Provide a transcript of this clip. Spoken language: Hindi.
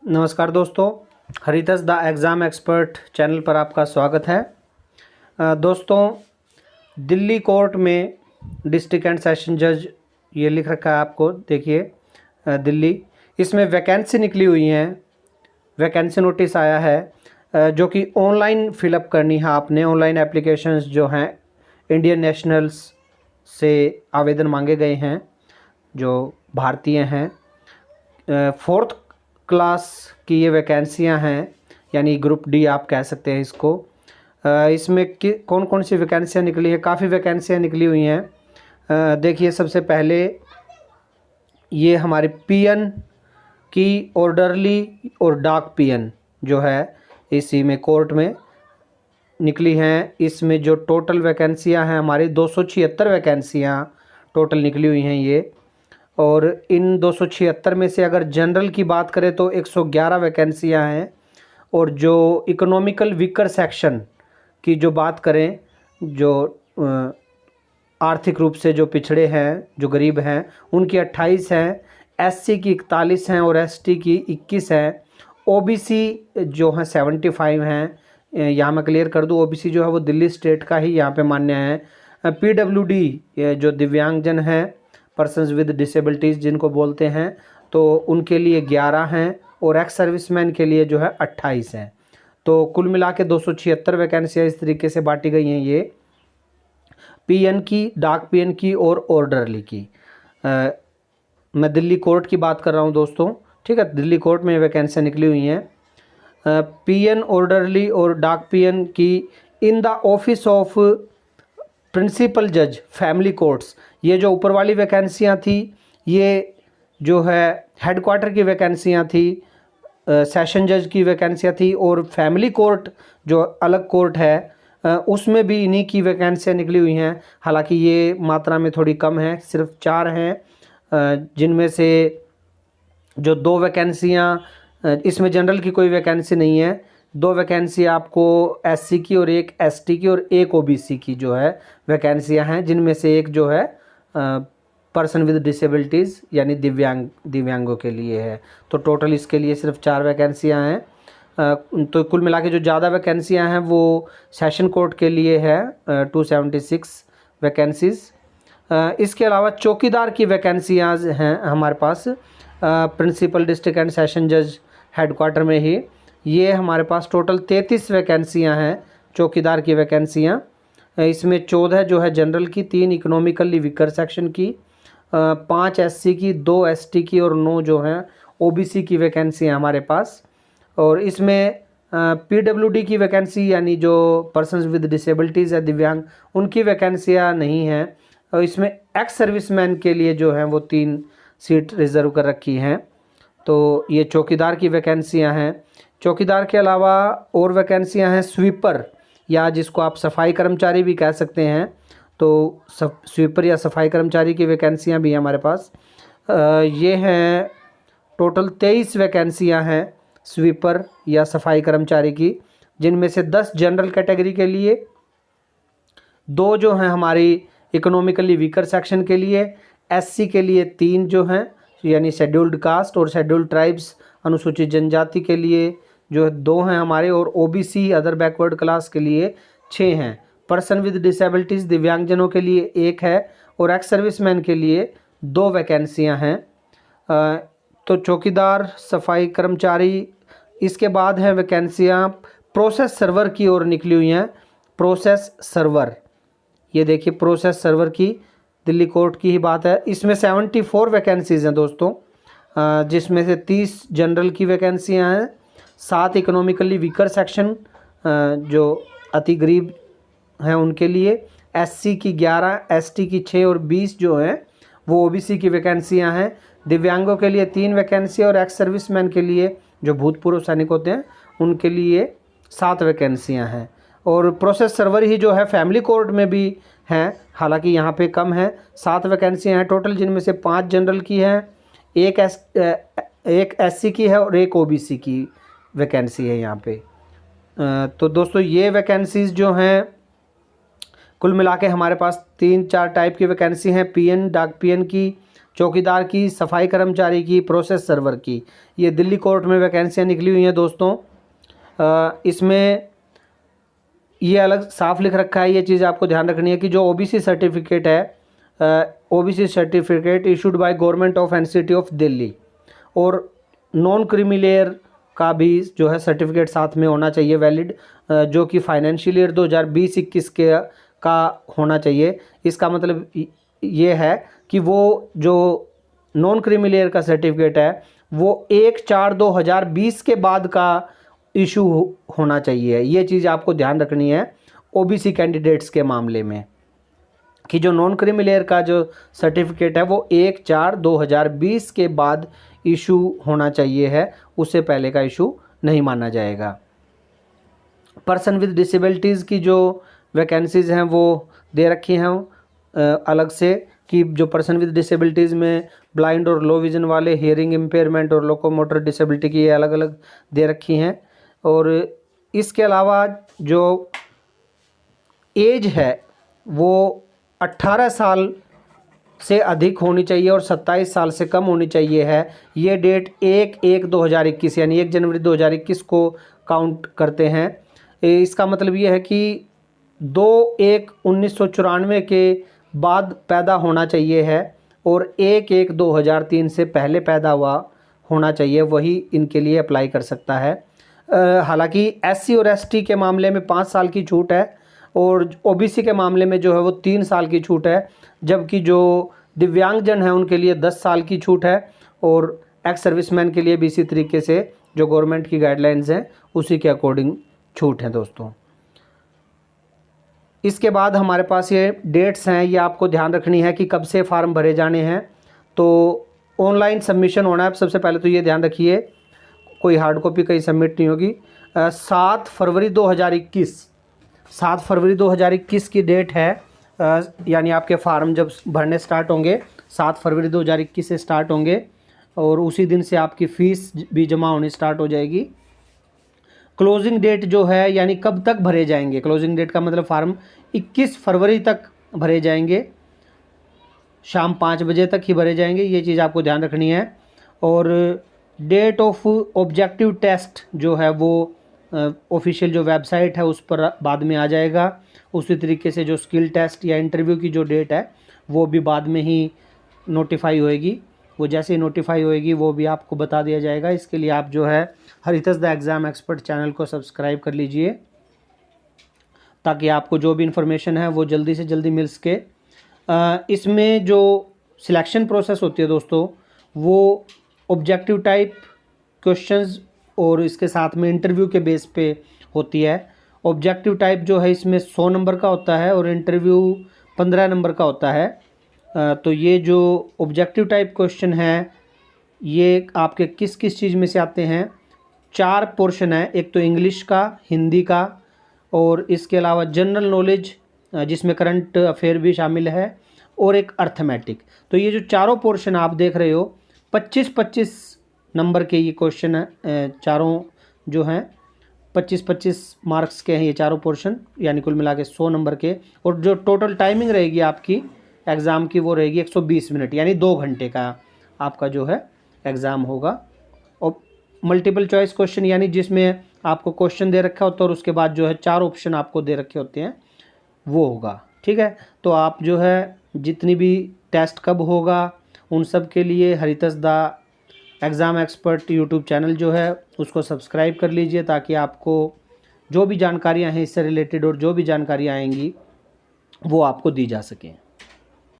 नमस्कार दोस्तों, हरितस द एग्ज़ाम एक्सपर्ट चैनल पर आपका स्वागत है। दोस्तों, दिल्ली कोर्ट में डिस्ट्रिक्ट एंड सेशन जज ये लिख रखा है आपको, देखिए दिल्ली, इसमें वैकेंसी निकली हुई हैं। वैकेंसी नोटिस आया है जो कि ऑनलाइन फिलअप करनी है आपने। ऑनलाइन एप्लीकेशंस जो हैं इंडियन नेशनल्स से आवेदन मांगे गए हैं जो भारतीय हैं। फोर्थ क्लास की ये वैकेंसियां हैं, यानी ग्रुप डी आप कह सकते हैं इसको। इसमें कौन कौन सी वैकेंसियां निकली हैं? काफ़ी वैकेंसियां निकली हुई हैं। देखिए, सबसे पहले ये हमारे पीएन की ऑर्डरली और डाक पीएन जो है इसी में कोर्ट में निकली हैं। इसमें जो टोटल वैकेंसियां हैं हमारी 276 वैकेंसियां टोटल निकली हुई हैं ये। और इन 276 में से अगर जनरल की बात करें तो 111 वैकेंसियां हैं। और जो इकोनॉमिकल वीकर सेक्शन की जो बात करें, जो आर्थिक रूप से जो पिछड़े हैं, जो गरीब हैं, उनकी 28 हैं, एससी की 41 हैं और एसटी की 21 हैं। ओबीसी जो हैं 75 हैं। यहाँ मैं क्लियर कर दूँ, ओबीसी जो है वो दिल्ली स्टेट का ही यहाँ पे मान्य है। पीडब्ल्यूडी जो दिव्यांगजन हैं, पर्सन्स विद डिसेबिलिटीज़ जिनको बोलते हैं, तो उनके लिए 11 हैं और एक्स सर्विसमैन के लिए जो है 28 हैं। तो कुल मिला के 276 वैकेंसियाँ इस तरीके से बांटी गई हैं ये पीएन की, डाक पीएन की और ऑर्डरली की। मैं दिल्ली कोर्ट की बात कर रहा हूँ दोस्तों, ठीक है। दिल्ली कोर्ट में वैकेंसियाँ निकली हुई हैं पीएन, ऑर्डरली और डाक पीएन की in the office of principal जज फैमिली कोर्ट्स। ये जो ऊपर वाली वैकेंसियाँ थी ये जो है हेडक्वार्टर की वैकेंसियाँ थी, सेशन जज की वैकेंसियाँ थी। और फैमिली कोर्ट जो अलग कोर्ट है उसमें भी इन्हीं की वैकेंसियाँ निकली हुई हैं। हालांकि ये मात्रा में थोड़ी कम है, सिर्फ 4 हैं, जिनमें से जो 2 वैकेंसियाँ, इसमें जनरल की कोई वैकेंसी नहीं है। 2 वैकेंसी आपको एससी की और एक एसटी की और एक ओबीसी की जो है वैकेंसियां हैं, जिनमें से एक जो है पर्सन विद डिसेबिलिटीज़ यानी दिव्यांगों के लिए है। तो टोटल इसके लिए सिर्फ 4 वैकेंसियां हैं। तो कुल मिला के जो ज़्यादा वैकेंसियां हैं वो सेशन कोर्ट के लिए है, 276 वैकेंसीज़। इसके अलावा चौकीदार की वैकेंसियाँ हैं हमारे पास प्रिंसिपल डिस्ट्रिक्ट एंड सेशन जज हेडक्वार्टर में ही। ये हमारे पास टोटल 33 वैकेंसियाँ हैं चौकीदार की वैकेंसियाँ। इसमें 14 जो है जनरल की, 3 इकोनॉमिकली वीकर सेक्शन की, 5 एससी की, 2 एसटी की और 9 जो हैं ओबीसी की वैकेंसियाँ हमारे पास। और इसमें पीडब्ल्यूडी की वैकेंसी यानी जो पर्सन्स विद डिसेबिलिटीज़ है, दिव्यांग, उनकी वैकेंसियाँ नहीं हैं। और इसमें एक्स सर्विसमैन के लिए जो हैं वो 3 सीट रिज़र्व कर रखी हैं। तो ये चौकीदार की वैकेंसियां हैं। चौकीदार के अलावा और वैकेंसियां हैं स्वीपर, या जिसको आप सफाई कर्मचारी भी कह सकते हैं। तो स्वीपर या सफाई कर्मचारी की वैकेंसियां भी हैं हमारे पास। ये हैं टोटल 23 वैकेंसियां हैं स्वीपर या सफाई कर्मचारी की, जिनमें से 10 जनरल कैटेगरी के लिए, 2 जो हैं हमारी इकोनॉमिकली वीकर सेक्शन के लिए, एससी के लिए 3 जो हैं यानी शेड्यूल्ड कास्ट और शेड्यूल्ड ट्राइब्स अनुसूचित जनजाति के लिए जो 2 हैं हमारे, और ओबीसी अदर बैकवर्ड क्लास के लिए 6 हैं। पर्सन विद डिसेबिलिटीज़ दिव्यांगजनों के लिए 1 है और एक्स सर्विसमैन के लिए 2 वैकेंसियां हैं। तो चौकीदार, सफाई कर्मचारी। इसके बाद हैं वैकेंसियां प्रोसेस सर्वर की ओर निकली हुई हैं। प्रोसेस सर्वर, ये देखिए प्रोसेस सर्वर की दिल्ली कोर्ट की ही बात है। इसमें 74 वैकेंसीज़ हैं दोस्तों, जिसमें से 30 जनरल की वैकेंसियां हैं, 7 इकोनॉमिकली वीकर सेक्शन जो अति गरीब हैं उनके लिए, एससी की 11, एसटी की 6 और 20 जो हैं वो ओबीसी की वैकेंसियां हैं। दिव्यांगों के लिए 3 वैकेंसी और एक्स सर्विसमैन के लिए जो भूतपूर्व सैनिक होते हैं उनके लिए 7 वैकेंसियाँ हैं। और प्रोसेस सर्वर ही जो है फैमिली कोर्ट में भी हैं, हालांकि यहाँ पे कम है, 7 वैकेंसियाँ हैं टोटल, जिनमें से 5 जनरल की हैं, एक एससी की है और एक ओबीसी की वैकेंसी है यहाँ पे। तो दोस्तों ये वैकेंसीज़ जो हैं कुल मिला के हमारे पास 3-4 टाइप की वैकेंसी हैं, पीएन, डाक पीएन की, चौकीदार की, सफाई कर्मचारी की, प्रोसेस सर्वर की। ये दिल्ली कोर्ट में वैकेंसियाँ निकली हुई हैं दोस्तों। इसमें ये अलग साफ लिख रखा है, ये चीज़ आपको ध्यान रखनी है कि जो ओबीसी सर्टिफिकेट है, OBC certificate issued by government of NCT of Delhi, और नॉन क्रीमी लेयर का भी जो है सर्टिफिकेट साथ में होना चाहिए वैलिड, जो कि फाइनेंशियल ईयर 2020-21 के का होना चाहिए। इसका मतलब ये है कि वो जो नॉन क्रीमी लेयर का सर्टिफिकेट है वो 1/4/2020 के बाद का इशू होना चाहिए। ये चीज़ आपको ध्यान रखनी है ओबीसी कैंडिडेट्स के मामले में, कि जो नॉन क्रीमी लेयर का जो सर्टिफिकेट है वो 1/4/2020 के बाद इशू होना चाहिए है, उससे पहले का इशू नहीं माना जाएगा। पर्सन विद डिसेबिलिटीज़ की जो वैकेंसीज़ हैं वो दे रखी हैं अलग से, कि जो पर्सन विद डिसेबिलिटीज़ में ब्लाइंड और लो विजन वाले, हियरिंग इम्पेयरमेंट और लोकोमोटर डिसेबिलिटी की, ये अलग अलग दे रखी हैं। और इसके अलावा जो एज है वो 18 साल से अधिक होनी चाहिए और 27 साल से कम होनी चाहिए है। ये डेट 1/1/2021 यानी 1 जनवरी 2021 को काउंट करते हैं। इसका मतलब ये है कि 2/1/1994 के बाद पैदा होना चाहिए है और 1/1/2003 से पहले पैदा हुआ होना चाहिए, वही इनके लिए अप्लाई कर सकता है। हालांकि एससी और एसटी के मामले में 5 साल की छूट है और ओबीसी के मामले में जो है वो 3 साल की छूट है, जबकि जो दिव्यांगजन हैं उनके लिए 10 साल की छूट है और एक्स सर्विसमैन के लिए भी इसी तरीके से जो गवर्नमेंट की गाइडलाइंस हैं उसी के अकॉर्डिंग छूट है दोस्तों। इसके बाद हमारे पास ये डेट्स हैं, ये आपको ध्यान रखनी है कि कब से फार्म भरे जाने हैं। तो ऑनलाइन सबमिशन होना है, सबसे पहले तो ये ध्यान रखिए कोई हार्ड कॉपी कहीं सबमिट नहीं होगी। 7 फरवरी 2021 की डेट है, यानी आपके फार्म जब भरने स्टार्ट होंगे 7 फरवरी 2021 से स्टार्ट होंगे और उसी दिन से आपकी फ़ीस भी जमा होनी स्टार्ट हो जाएगी। क्लोजिंग डेट जो है यानी कब तक भरे जाएंगे, क्लोजिंग डेट का मतलब फार्म 21 फरवरी तक भरे जाएंगे, शाम 5 बजे तक ही भरे जाएंगे, ये चीज़ आपको ध्यान रखनी है। और डेट ऑफ ऑब्जेक्टिव टेस्ट जो है वो ऑफिशियल जो वेबसाइट है उस पर बाद में आ जाएगा। उसी तरीके से जो स्किल टेस्ट या इंटरव्यू की जो डेट है वो भी बाद में ही नोटिफाई होएगी, वो जैसे ही नोटिफाई होएगी वो भी आपको बता दिया जाएगा। इसके लिए आप जो है हरितस द एग्ज़ाम एक्सपर्ट चैनल को सब्सक्राइब कर लीजिए ताकि आपको जो भी इन्फॉर्मेशन है वो जल्दी से जल्दी मिल सके। इसमें जो सिलेक्शन प्रोसेस होती है दोस्तों वो ऑब्जेक्टिव टाइप क्वेश्चंस और इसके साथ में इंटरव्यू के बेस पे होती है। ऑब्जेक्टिव टाइप जो है इसमें 100 नंबर का होता है और इंटरव्यू 15 नंबर का होता है। तो ये जो ऑब्जेक्टिव टाइप क्वेश्चन है ये आपके किस किस चीज़ में से आते हैं, 4 पोर्शन है, एक तो इंग्लिश का, हिंदी का और इसके अलावा जनरल नॉलेज जिसमें करंट अफेयर भी शामिल है और एक अर्थमेटिक। तो ये जो चारों पोर्शन आप देख रहे हो 25-25 नंबर के ये क्वेश्चन है, चारों जो हैं 25-25 मार्क्स के हैं ये चारों पोर्शन, यानी कुल मिला के 100 नंबर के। और जो टोटल टाइमिंग रहेगी आपकी एग्ज़ाम की वो रहेगी 120 मिनट, यानी 2 घंटे का आपका जो है एग्ज़ाम होगा। और मल्टीपल चॉइस क्वेश्चन यानी जिसमें आपको क्वेश्चन दे रखा होता है और उसके बाद जो है 4 ऑप्शन आपको दे रखे होते हैं वो होगा। ठीक है, तो आप जो है जितनी भी टेस्ट कब होगा उन सब के लिए हरितस the exam expert YouTube channel जो है उसको सब्सक्राइब कर लीजिए ताकि आपको जो भी जानकारियां हैं इससे रिलेटेड और जो भी जानकारियां आएंगी वो आपको दी जा सकें।